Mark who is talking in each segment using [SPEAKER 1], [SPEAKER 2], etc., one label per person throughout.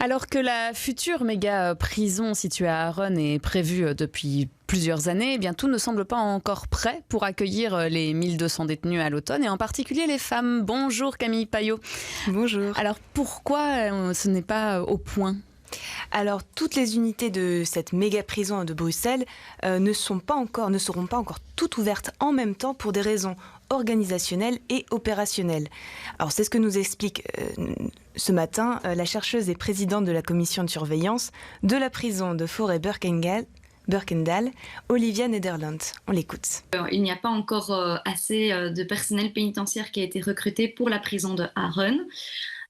[SPEAKER 1] Alors que la future méga prison située à Arronne est prévue depuis plusieurs années, eh bien tout ne semble pas encore prêt pour accueillir les 1200 détenus à l'automne et en particulier les femmes. Bonjour Camille Payot.
[SPEAKER 2] Bonjour.
[SPEAKER 1] Alors pourquoi ce n'est pas au point ?
[SPEAKER 2] Alors, toutes les unités de cette méga prison de Bruxelles ne seront pas encore toutes ouvertes en même temps pour des raisons organisationnelles et opérationnelles. Alors, c'est ce que nous explique ce matin la chercheuse et présidente de la commission de surveillance de la prison de Forêt-Birkendal, Olivia Nederland. On l'écoute.
[SPEAKER 3] Il n'y a pas encore assez de personnel pénitentiaire qui a été recruté pour la prison de Arronne.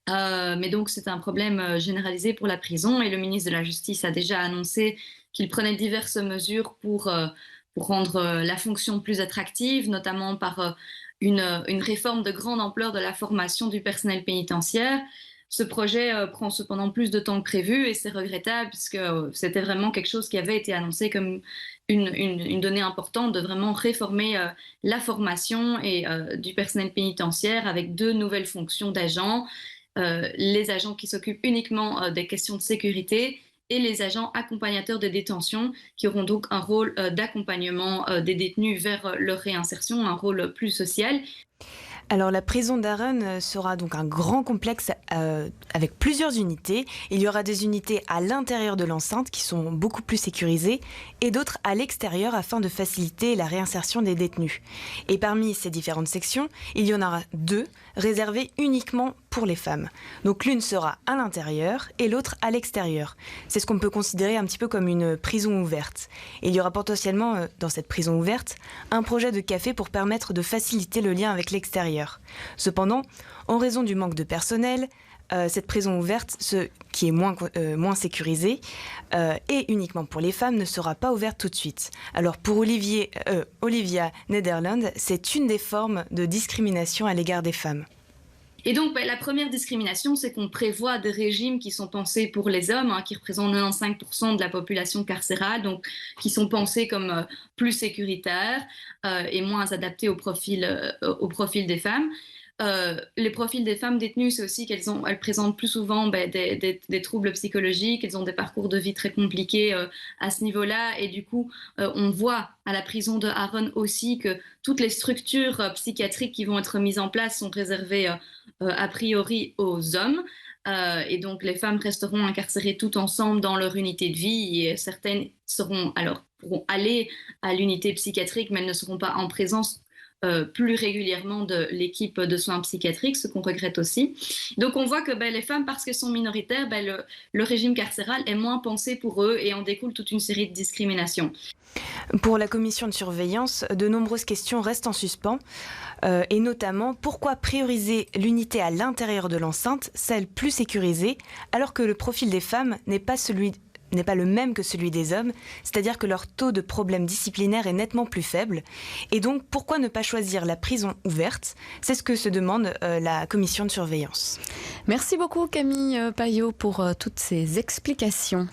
[SPEAKER 3] Mais donc c'est un problème généralisé pour la prison et le ministre de la Justice a déjà annoncé qu'il prenait diverses mesures pour rendre la fonction plus attractive, notamment par une réforme de grande ampleur de la formation du personnel pénitentiaire. Ce projet prend cependant plus de temps que prévu et c'est regrettable puisque c'était vraiment quelque chose qui avait été annoncé comme une donnée importante de vraiment réformer la formation du personnel pénitentiaire avec 2 nouvelles fonctions d'agents. Les agents qui s'occupent uniquement des questions de sécurité et les agents accompagnateurs de détention qui auront donc un rôle d'accompagnement des détenus vers leur réinsertion, un rôle plus social.
[SPEAKER 2] Alors la prison d'Arronne sera donc un grand complexe avec plusieurs unités. Il y aura des unités à l'intérieur de l'enceinte qui sont beaucoup plus sécurisées et d'autres à l'extérieur afin de faciliter la réinsertion des détenus. Et parmi ces différentes sections, il y en aura 2 réservées uniquement pour les femmes. Donc l'une sera à l'intérieur et l'autre à l'extérieur. C'est ce qu'on peut considérer un petit peu comme une prison ouverte. Et il y aura potentiellement dans cette prison ouverte un projet de café pour permettre de faciliter le lien avec l'extérieur. Cependant, en raison du manque de personnel, cette prison ouverte, qui est moins sécurisée et uniquement pour les femmes, ne sera pas ouverte tout de suite. Alors pour Olivia Nederland, c'est une des formes de discrimination à l'égard des femmes.
[SPEAKER 3] Et donc, la première discrimination, c'est qu'on prévoit des régimes qui sont pensés pour les hommes, qui représentent 95% de la population carcérale, donc qui sont pensés comme plus sécuritaires et moins adaptés au profil des femmes. Les profils des femmes détenues, c'est aussi qu'elles présentent plus souvent des troubles psychologiques, elles ont des parcours de vie très compliqués à ce niveau-là et du coup on voit à la prison de Arronne aussi que toutes les structures psychiatriques qui vont être mises en place sont réservées a priori aux hommes. Et donc les femmes resteront incarcérées toutes ensemble dans leur unité de vie et certaines pourront aller à l'unité psychiatrique mais elles ne seront pas en présence plus régulièrement de l'équipe de soins psychiatriques, ce qu'on regrette aussi. Donc on voit que les femmes, parce qu'elles sont minoritaires, le régime carcéral est moins pensé pour eux et en découle toute une série de discriminations.
[SPEAKER 2] Pour la commission de surveillance, de nombreuses questions restent en suspens, et notamment pourquoi prioriser l'unité à l'intérieur de l'enceinte, celle plus sécurisée, alors que le profil des femmes n'est pas le même que celui des hommes, c'est-à-dire que leur taux de problèmes disciplinaires est nettement plus faible. Et donc, pourquoi ne pas choisir la prison ouverte ? C'est ce que se demande la commission de surveillance.
[SPEAKER 1] Merci beaucoup Camille Payot pour toutes ces explications.